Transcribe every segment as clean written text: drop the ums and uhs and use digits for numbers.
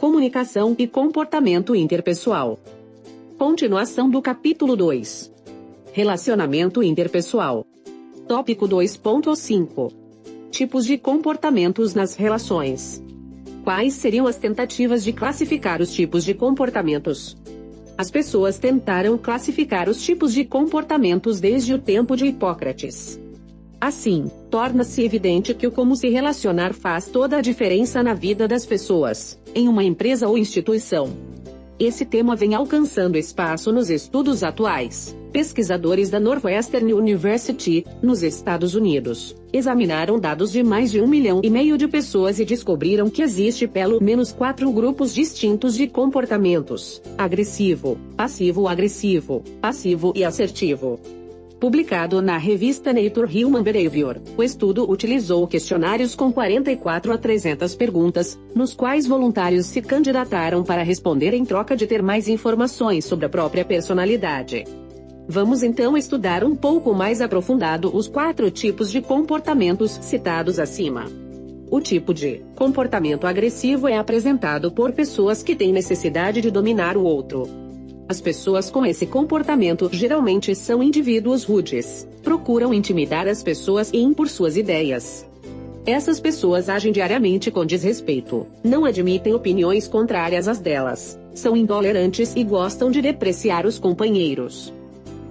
comunicação e comportamento interpessoal. Continuação do capítulo 2. Relacionamento interpessoal. Tópico 2.5. Tipos de comportamentos nas relações. Quais seriam as tentativas de classificar os tipos de comportamentos? As pessoas tentaram classificar os tipos de comportamentos desde o tempo de Hipócrates. Assim, torna-se evidente que o como se relacionar faz toda a diferença na vida das pessoas, em uma empresa ou instituição. Esse tema vem alcançando espaço nos estudos atuais. Pesquisadores da Northwestern University, nos Estados Unidos, examinaram dados de mais de 1,5 milhão de pessoas e descobriram que existe pelo menos 4 grupos distintos de comportamentos: agressivo, passivo-agressivo, passivo e assertivo. Publicado na revista Nature Human Behavior, o estudo utilizou questionários com 44 a 300 perguntas, nos quais voluntários se candidataram para responder em troca de ter mais informações sobre a própria personalidade. Vamos então estudar um pouco mais aprofundado os 4 tipos de comportamentos citados acima. O tipo de comportamento agressivo é apresentado por pessoas que têm necessidade de dominar o outro. As pessoas com esse comportamento geralmente são indivíduos rudes, procuram intimidar as pessoas e impor suas ideias. Essas pessoas agem diariamente com desrespeito, não admitem opiniões contrárias às delas, são intolerantes e gostam de depreciar os companheiros.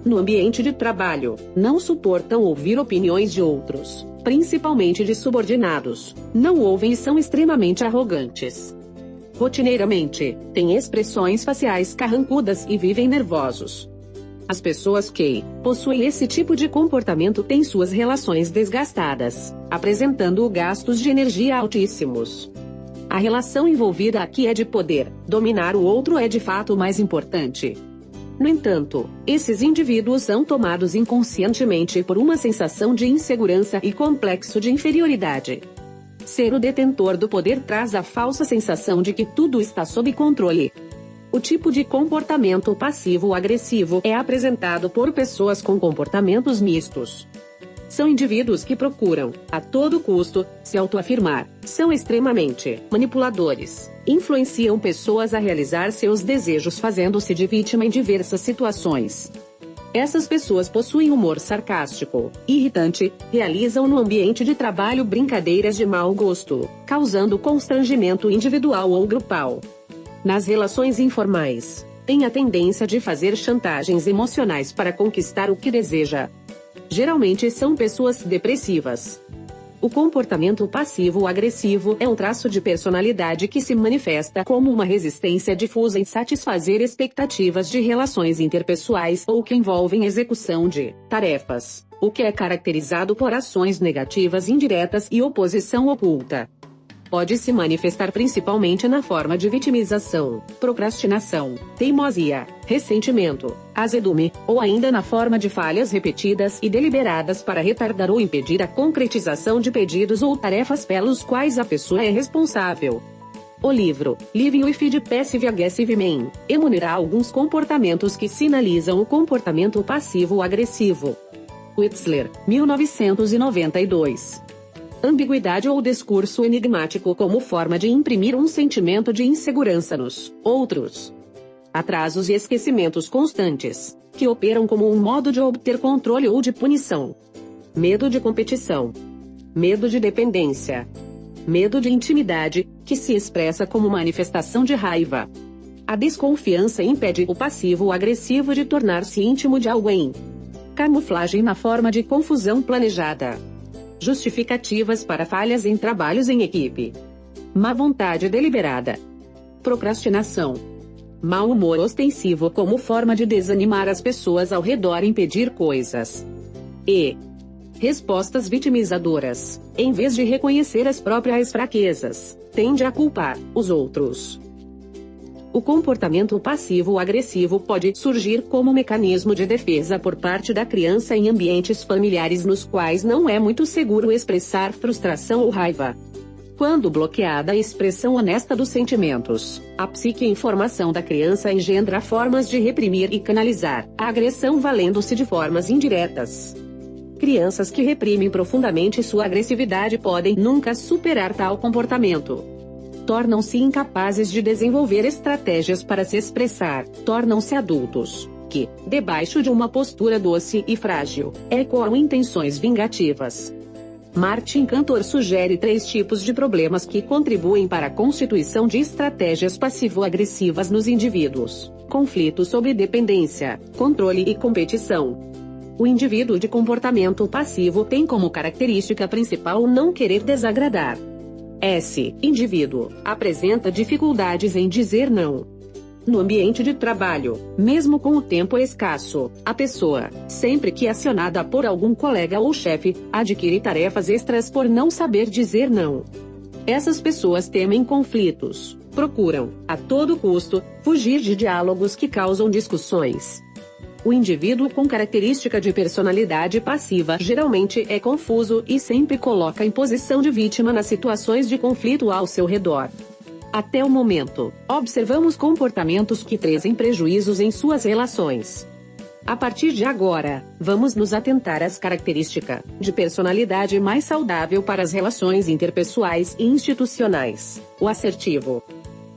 No ambiente de trabalho, não suportam ouvir opiniões de outros, principalmente de subordinados, não ouvem e são extremamente arrogantes. Rotineiramente, têm expressões faciais carrancudas e vivem nervosos. As pessoas que possuem esse tipo de comportamento têm suas relações desgastadas, apresentando gastos de energia altíssimos. A relação envolvida aqui é de poder, dominar o outro é de fato mais importante. No entanto, esses indivíduos são tomados inconscientemente por uma sensação de insegurança e complexo de inferioridade. Ser o detentor do poder traz a falsa sensação de que tudo está sob controle. O tipo de comportamento passivo-agressivo é apresentado por pessoas com comportamentos mistos. São indivíduos que procuram, a todo custo, se autoafirmar, são extremamente manipuladores, influenciam pessoas a realizar seus desejos fazendo-se de vítima em diversas situações. Essas pessoas possuem humor sarcástico, irritante, realizam no ambiente de trabalho brincadeiras de mau gosto, causando constrangimento individual ou grupal. Nas relações informais, têm a tendência de fazer chantagens emocionais para conquistar o que deseja. Geralmente são pessoas depressivas. O comportamento passivo-agressivo é um traço de personalidade que se manifesta como uma resistência difusa em satisfazer expectativas de relações interpessoais ou que envolvem execução de tarefas, o que é caracterizado por ações negativas indiretas e oposição oculta. Pode se manifestar principalmente na forma de vitimização, procrastinação, teimosia, ressentimento, azedume, ou ainda na forma de falhas repetidas e deliberadas para retardar ou impedir a concretização de pedidos ou tarefas pelos quais a pessoa é responsável. O livro, Living with the Passive Aggressive Man, enumerará alguns comportamentos que sinalizam o comportamento passivo-agressivo. Wetzler, 1992. Ambiguidade ou discurso enigmático como forma de imprimir um sentimento de insegurança nos outros. Atrasos e esquecimentos constantes, que operam como um modo de obter controle ou de punição. Medo de competição. Medo de dependência. Medo de intimidade, que se expressa como manifestação de raiva. A desconfiança impede o passivo-agressivo de tornar-se íntimo de alguém. Camuflagem na forma de confusão planejada. Justificativas para falhas em trabalhos em equipe. Má vontade deliberada. Procrastinação. Mau humor ostensivo como forma de desanimar as pessoas ao redor e impedir coisas. E respostas vitimizadoras. Em vez de reconhecer as próprias fraquezas, tende a culpar os outros. O comportamento passivo-agressivo pode surgir como mecanismo de defesa por parte da criança em ambientes familiares nos quais não é muito seguro expressar frustração ou raiva. Quando bloqueada a expressão honesta dos sentimentos, a psique em formação da criança engendra formas de reprimir e canalizar a agressão valendo-se de formas indiretas. Crianças que reprimem profundamente sua agressividade podem nunca superar tal comportamento. tornam-se incapazes de desenvolver estratégias para se expressar, tornam-se adultos que, debaixo de uma postura doce e frágil, ecoam intenções vingativas. Martin Cantor sugere 3 tipos de problemas que contribuem para a constituição de estratégias passivo-agressivas nos indivíduos: conflito sobre dependência, controle e competição. O indivíduo de comportamento passivo tem como característica principal não querer desagradar. Esse indivíduo apresenta dificuldades em dizer não. No ambiente de trabalho, mesmo com o tempo escasso, a pessoa, sempre que acionada por algum colega ou chefe, adquire tarefas extras por não saber dizer não. Essas pessoas temem conflitos, procuram, a todo custo, fugir de diálogos que causam discussões. O indivíduo com característica de personalidade passiva geralmente é confuso e sempre coloca em posição de vítima nas situações de conflito ao seu redor. Até o momento, observamos comportamentos que trazem prejuízos em suas relações. A partir de agora, vamos nos atentar às características de personalidade mais saudável para as relações interpessoais e institucionais: o assertivo.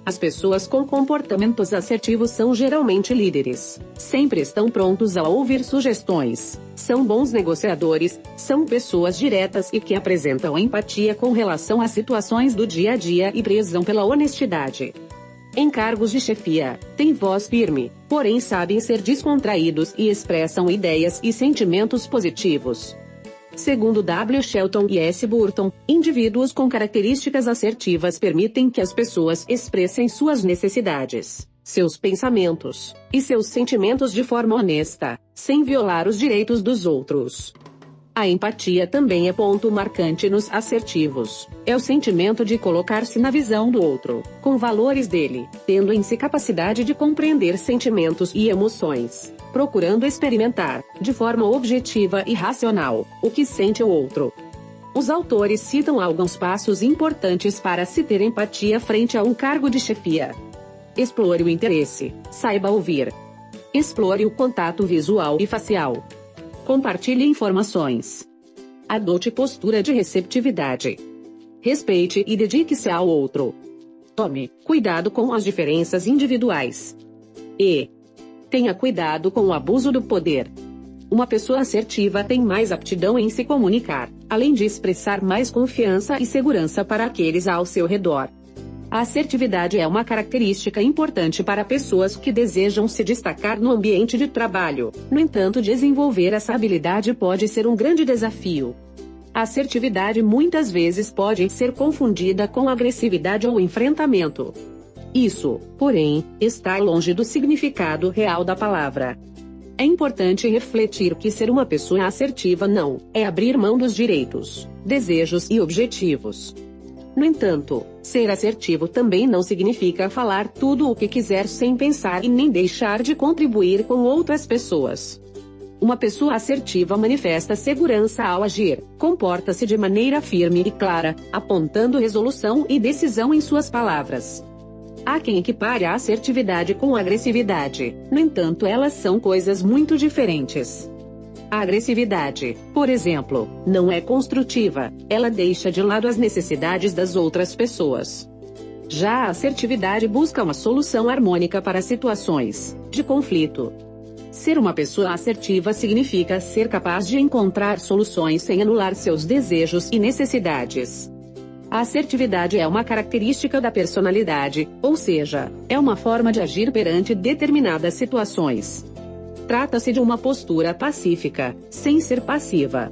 As pessoas com comportamentos assertivos são geralmente líderes, sempre estão prontos a ouvir sugestões, são bons negociadores, são pessoas diretas e que apresentam empatia com relação às situações do dia a dia e prezam pela honestidade. Em cargos de chefia, têm voz firme, porém sabem ser descontraídos e expressam ideias e sentimentos positivos. Segundo W. Shelton e S. Burton, indivíduos com características assertivas permitem que as pessoas expressem suas necessidades, seus pensamentos e seus sentimentos de forma honesta, sem violar os direitos dos outros. A empatia também é ponto marcante nos assertivos. É o sentimento de colocar-se na visão do outro, com valores dele, tendo em si capacidade de compreender sentimentos e emoções, procurando experimentar, de forma objetiva e racional, o que sente o outro. Os autores citam alguns passos importantes para se ter empatia frente a um cargo de chefia. Explore o interesse, saiba ouvir. Explore o contato visual e facial. Compartilhe informações. Adote postura de receptividade. Respeite e dedique-se ao outro. Tome cuidado com as diferenças individuais. E tenha cuidado com o abuso do poder. Uma pessoa assertiva tem mais aptidão em se comunicar, além de expressar mais confiança e segurança para aqueles ao seu redor. A assertividade é uma característica importante para pessoas que desejam se destacar no ambiente de trabalho. No entanto, desenvolver essa habilidade pode ser um grande desafio. A assertividade muitas vezes pode ser confundida com agressividade ou enfrentamento. Isso, porém, está longe do significado real da palavra. É importante refletir que ser uma pessoa assertiva não é abrir mão dos direitos, desejos e objetivos. No entanto, ser assertivo também não significa falar tudo o que quiser sem pensar e nem deixar de contribuir com outras pessoas. Uma pessoa assertiva manifesta segurança ao agir, comporta-se de maneira firme e clara, apontando resolução e decisão em suas palavras. Há quem equipare a assertividade com agressividade, no entanto, elas são coisas muito diferentes. A agressividade, por exemplo, não é construtiva, ela deixa de lado as necessidades das outras pessoas. Já a assertividade busca uma solução harmônica para situações de conflito. Ser uma pessoa assertiva significa ser capaz de encontrar soluções sem anular seus desejos e necessidades. A assertividade é uma característica da personalidade, ou seja, é uma forma de agir perante determinadas situações. Trata-se de uma postura pacífica, sem ser passiva.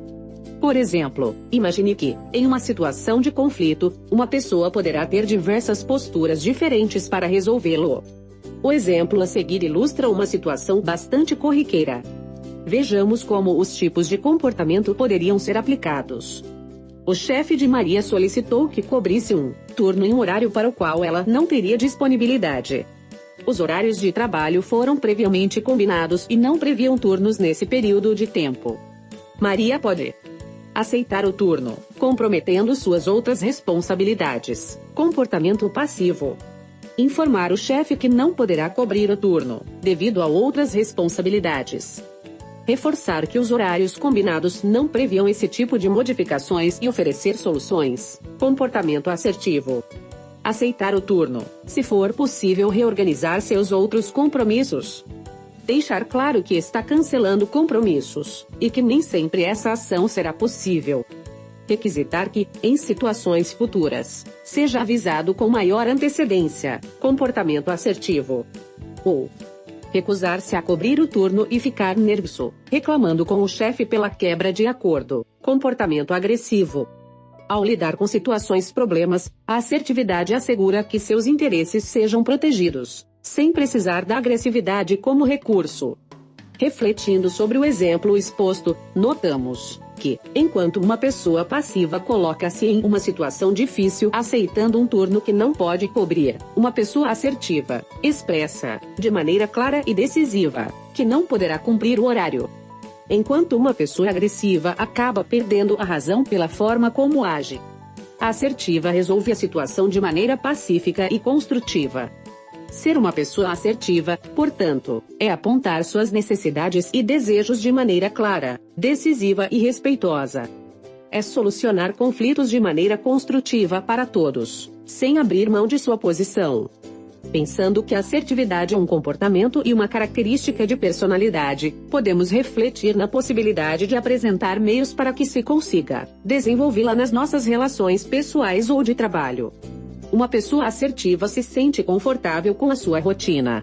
Por exemplo, imagine que, em uma situação de conflito, uma pessoa poderá ter diversas posturas diferentes para resolvê-lo. O exemplo a seguir ilustra uma situação bastante corriqueira. Vejamos como os tipos de comportamento poderiam ser aplicados. O chefe de Maria solicitou que cobrisse um turno em um horário para o qual ela não teria disponibilidade. Os horários de trabalho foram previamente combinados e não previam turnos nesse período de tempo. Maria pode aceitar o turno, comprometendo suas outras responsabilidades. Comportamento passivo. Informar o chefe que não poderá cobrir o turno, devido a outras responsabilidades. Reforçar que os horários combinados não previam esse tipo de modificações e oferecer soluções. Comportamento assertivo. Aceitar o turno, se for possível reorganizar seus outros compromissos. Deixar claro que está cancelando compromissos, e que nem sempre essa ação será possível. Requisitar que, em situações futuras, seja avisado com maior antecedência, comportamento assertivo. Ou recusar-se a cobrir o turno e ficar nervoso, reclamando com o chefe pela quebra de acordo, comportamento agressivo. Ao lidar com situações problemas, a assertividade assegura que seus interesses sejam protegidos, sem precisar da agressividade como recurso. Refletindo sobre o exemplo exposto, notamos que, enquanto uma pessoa passiva coloca-se em uma situação difícil aceitando um turno que não pode cobrir, uma pessoa assertiva expressa, de maneira clara e decisiva, que não poderá cumprir o horário. Enquanto uma pessoa agressiva acaba perdendo a razão pela forma como age. A assertiva resolve a situação de maneira pacífica e construtiva. Ser uma pessoa assertiva, portanto, é apontar suas necessidades e desejos de maneira clara, decisiva e respeitosa. É solucionar conflitos de maneira construtiva para todos, sem abrir mão de sua posição. Pensando que a assertividade é um comportamento e uma característica de personalidade, podemos refletir na possibilidade de apresentar meios para que se consiga desenvolvê-la nas nossas relações pessoais ou de trabalho. Uma pessoa assertiva se sente confortável com a sua rotina.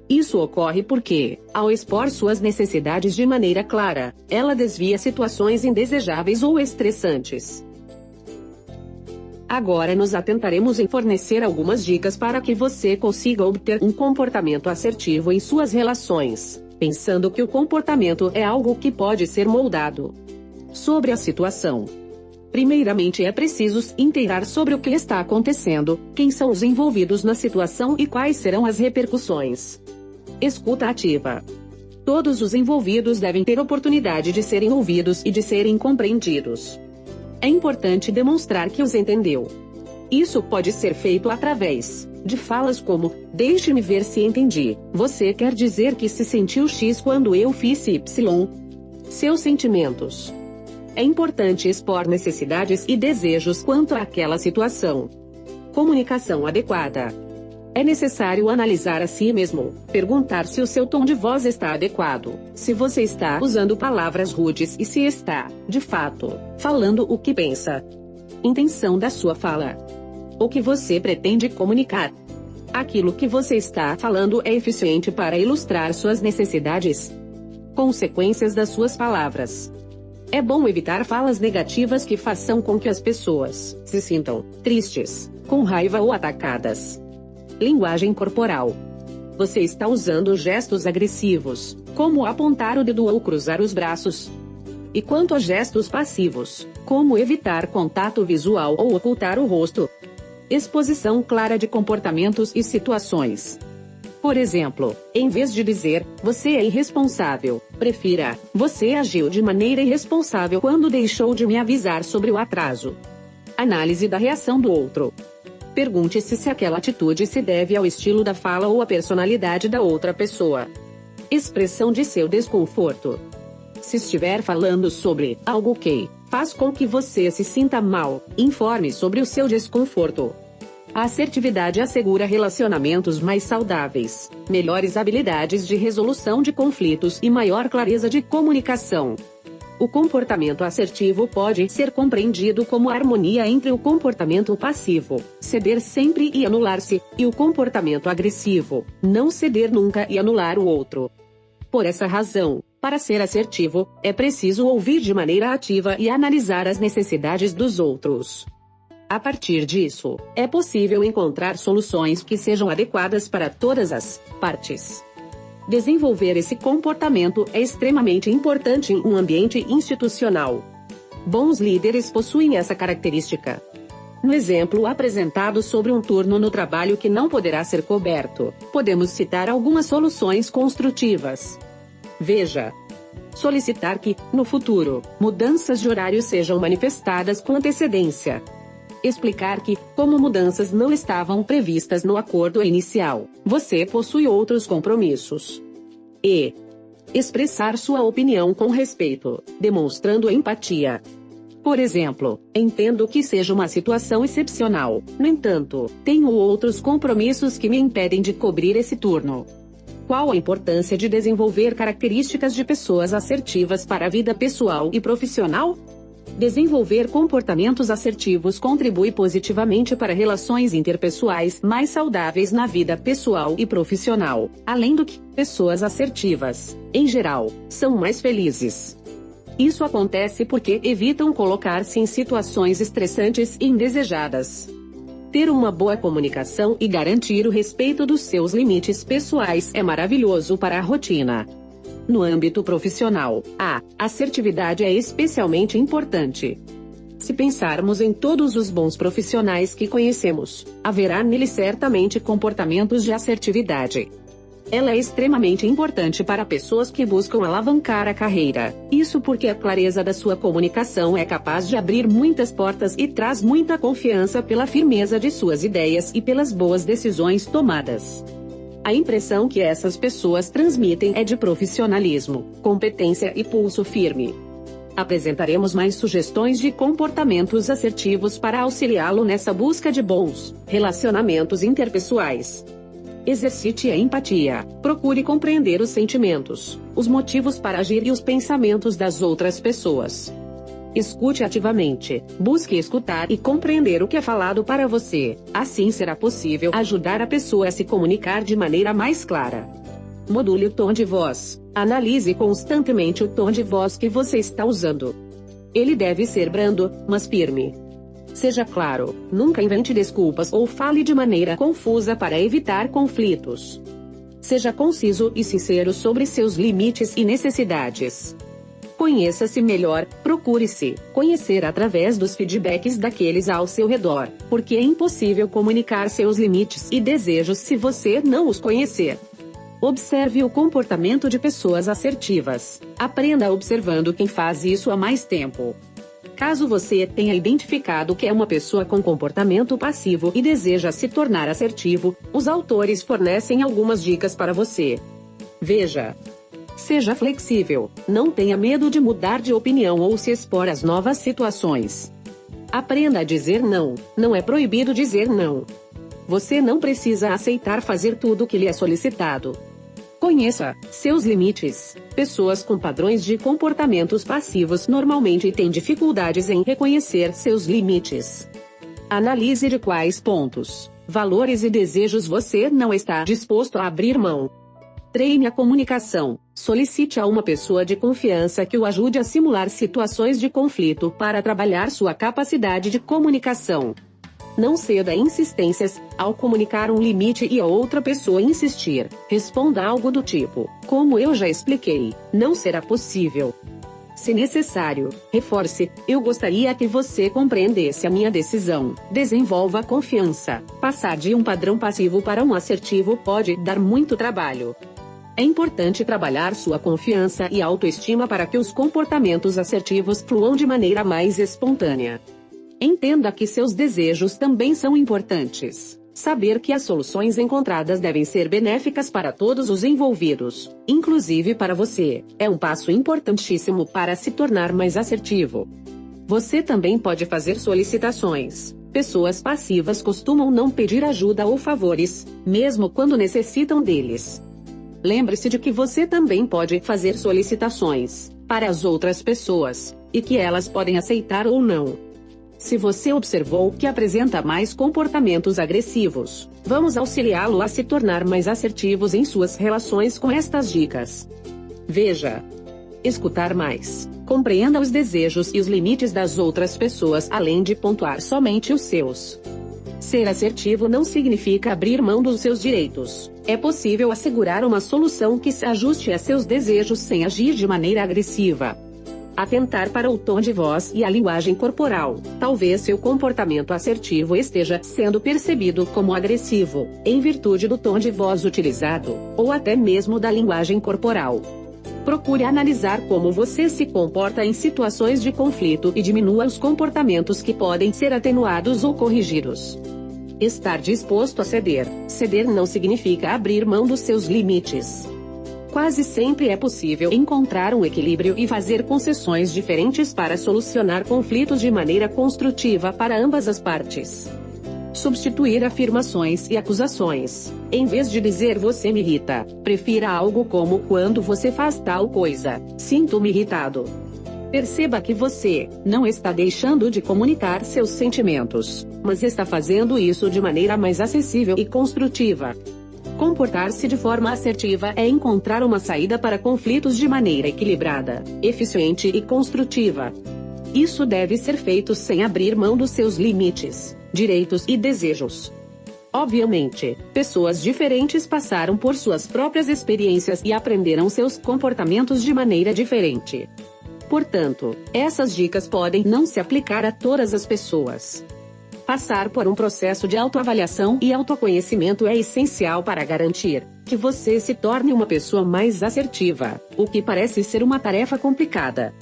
Isso ocorre porque, ao expor suas necessidades de maneira clara, ela desvia situações indesejáveis ou estressantes. Agora nos atentaremos em fornecer algumas dicas para que você consiga obter um comportamento assertivo em suas relações, pensando que o comportamento é algo que pode ser moldado. Sobre a situação. Primeiramente é preciso se inteirar sobre o que está acontecendo, quem são os envolvidos na situação e quais serão as repercussões. Escuta ativa. Todos os envolvidos devem ter oportunidade de serem ouvidos e de serem compreendidos. É importante demonstrar que os entendeu. Isso pode ser feito através de falas como: deixe-me ver se entendi. Você quer dizer que se sentiu X quando eu fiz Y? Seus sentimentos. É importante expor necessidades e desejos quanto àquela situação. Comunicação adequada. É necessário analisar a si mesmo, perguntar se o seu tom de voz está adequado, se você está usando palavras rudes e se está, de fato, falando o que pensa. Intenção da sua fala. O que você pretende comunicar. Aquilo que você está falando é eficiente para ilustrar suas necessidades. Consequências das suas palavras. É bom evitar falas negativas que façam com que as pessoas se sintam tristes, com raiva ou atacadas. Linguagem corporal. Você está usando gestos agressivos, como apontar o dedo ou cruzar os braços. E quanto a gestos passivos, como evitar contato visual ou ocultar o rosto. Exposição clara de comportamentos e situações. Por exemplo, em vez de dizer, você é irresponsável, prefira, você agiu de maneira irresponsável quando deixou de me avisar sobre o atraso. Análise da reação do outro. Pergunte-se se aquela atitude se deve ao estilo da fala ou à personalidade da outra pessoa. Expressão de seu desconforto. Se estiver falando sobre algo que faz com que você se sinta mal, informe sobre o seu desconforto. A assertividade assegura relacionamentos mais saudáveis, melhores habilidades de resolução de conflitos e maior clareza de comunicação. O comportamento assertivo pode ser compreendido como a harmonia entre o comportamento passivo, ceder sempre e anular-se, e o comportamento agressivo, não ceder nunca e anular o outro. Por essa razão, para ser assertivo, é preciso ouvir de maneira ativa e analisar as necessidades dos outros. A partir disso, é possível encontrar soluções que sejam adequadas para todas as partes. Desenvolver esse comportamento é extremamente importante em um ambiente institucional. Bons líderes possuem essa característica. No exemplo apresentado sobre um turno no trabalho que não poderá ser coberto, podemos citar algumas soluções construtivas. Veja. Solicitar que, no futuro, mudanças de horário sejam manifestadas com antecedência. Explicar que, como mudanças não estavam previstas no acordo inicial, você possui outros compromissos. E expressar sua opinião com respeito, demonstrando empatia. Por exemplo, entendo que seja uma situação excepcional. No entanto, tenho outros compromissos que me impedem de cobrir esse turno. Qual a importância de desenvolver características de pessoas assertivas para a vida pessoal e profissional? Desenvolver comportamentos assertivos contribui positivamente para relações interpessoais mais saudáveis na vida pessoal e profissional. Além do que, pessoas assertivas, em geral, são mais felizes. Isso acontece porque evitam colocar-se em situações estressantes e indesejadas. Ter uma boa comunicação e garantir o respeito dos seus limites pessoais é maravilhoso para a rotina. No âmbito profissional, a assertividade é especialmente importante. Se pensarmos em todos os bons profissionais que conhecemos, haverá neles certamente comportamentos de assertividade. Ela é extremamente importante para pessoas que buscam alavancar a carreira. Isso porque a clareza da sua comunicação é capaz de abrir muitas portas e traz muita confiança pela firmeza de suas ideias e pelas boas decisões tomadas. A impressão que essas pessoas transmitem é de profissionalismo, competência e pulso firme. Apresentaremos mais sugestões de comportamentos assertivos para auxiliá-lo nessa busca de bons relacionamentos interpessoais. Exercite a empatia. Procure compreender os sentimentos, os motivos para agir e os pensamentos das outras pessoas. Escute ativamente. Busque escutar e compreender o que é falado para você. Assim será possível ajudar a pessoa a se comunicar de maneira mais clara. Module o tom de voz. Analise constantemente o tom de voz que você está usando. Ele deve ser brando, mas firme. Seja claro, nunca invente desculpas ou fale de maneira confusa para evitar conflitos. Seja conciso e sincero sobre seus limites e necessidades. Conheça-se melhor, procure-se conhecer através dos feedbacks daqueles ao seu redor, porque é impossível comunicar seus limites e desejos se você não os conhecer. Observe o comportamento de pessoas assertivas. Aprenda observando quem faz isso há mais tempo. Caso você tenha identificado que é uma pessoa com comportamento passivo e deseja se tornar assertivo, os autores fornecem algumas dicas para você. Veja. Seja flexível. Não tenha medo de mudar de opinião ou se expor às novas situações. Aprenda a dizer não. Não é proibido dizer não. Você não precisa aceitar fazer tudo o que lhe é solicitado. Conheça seus limites. Pessoas com padrões de comportamentos passivos normalmente têm dificuldades em reconhecer seus limites. Analise de quais pontos, valores e desejos você não está disposto a abrir mão. Treine a comunicação. Solicite a uma pessoa de confiança que o ajude a simular situações de conflito para trabalhar sua capacidade de comunicação. Não ceda a insistências. Ao comunicar um limite e a outra pessoa insistir, responda algo do tipo: como eu já expliquei, não será possível. Se necessário, reforce: eu gostaria que você compreendesse a minha decisão. Desenvolva confiança. Passar de um padrão passivo para um assertivo pode dar muito trabalho. É importante trabalhar sua confiança e autoestima para que os comportamentos assertivos fluam de maneira mais espontânea. Entenda que seus desejos também são importantes. Saber que as soluções encontradas devem ser benéficas para todos os envolvidos, inclusive para você, é um passo importantíssimo para se tornar mais assertivo. Você também pode fazer solicitações. Pessoas passivas costumam não pedir ajuda ou favores, mesmo quando necessitam deles. Lembre-se de que você também pode fazer solicitações para as outras pessoas, e que elas podem aceitar ou não. Se você observou que apresenta mais comportamentos agressivos, vamos auxiliá-lo a se tornar mais assertivos em suas relações com estas dicas. Veja. Escutar mais. Compreenda os desejos e os limites das outras pessoas além de pontuar somente os seus. Ser assertivo não significa abrir mão dos seus direitos. É possível assegurar uma solução que se ajuste a seus desejos sem agir de maneira agressiva. Atentar para o tom de voz e a linguagem corporal. Talvez seu comportamento assertivo esteja sendo percebido como agressivo, em virtude do tom de voz utilizado, ou até mesmo da linguagem corporal. Procure analisar como você se comporta em situações de conflito e diminua os comportamentos que podem ser atenuados ou corrigidos. Estar disposto a ceder. Ceder não significa abrir mão dos seus limites. Quase sempre é possível encontrar um equilíbrio e fazer concessões diferentes para solucionar conflitos de maneira construtiva para ambas as partes. Substituir afirmações e acusações. Em vez de dizer "você me irrita", prefira algo como "quando você faz tal coisa, sinto-me irritado". Perceba que você não está deixando de comunicar seus sentimentos, mas está fazendo isso de maneira mais acessível e construtiva. Comportar-se de forma assertiva é encontrar uma saída para conflitos de maneira equilibrada, eficiente e construtiva. Isso deve ser feito sem abrir mão dos seus limites, direitos e desejos. Obviamente, pessoas diferentes passaram por suas próprias experiências e aprenderam seus comportamentos de maneira diferente. Portanto, essas dicas podem não se aplicar a todas as pessoas. Passar por um processo de autoavaliação e autoconhecimento é essencial para garantir que você se torne uma pessoa mais assertiva, o que parece ser uma tarefa complicada.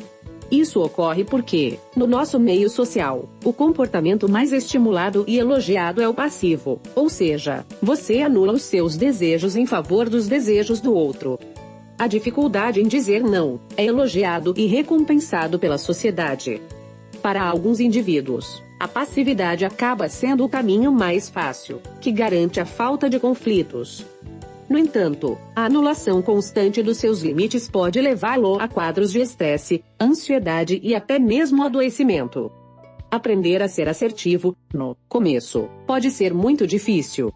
Isso ocorre porque, no nosso meio social, o comportamento mais estimulado e elogiado é o passivo, ou seja, você anula os seus desejos em favor dos desejos do outro. A dificuldade em dizer não é elogiado e recompensado pela sociedade. Para alguns indivíduos, a passividade acaba sendo o caminho mais fácil, que garante a falta de conflitos. No entanto, a anulação constante dos seus limites pode levá-lo a quadros de estresse, ansiedade e até mesmo adoecimento. Aprender a ser assertivo, no começo, pode ser muito difícil.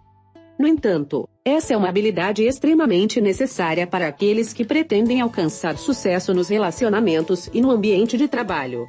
No entanto, essa é uma habilidade extremamente necessária para aqueles que pretendem alcançar sucesso nos relacionamentos e no ambiente de trabalho.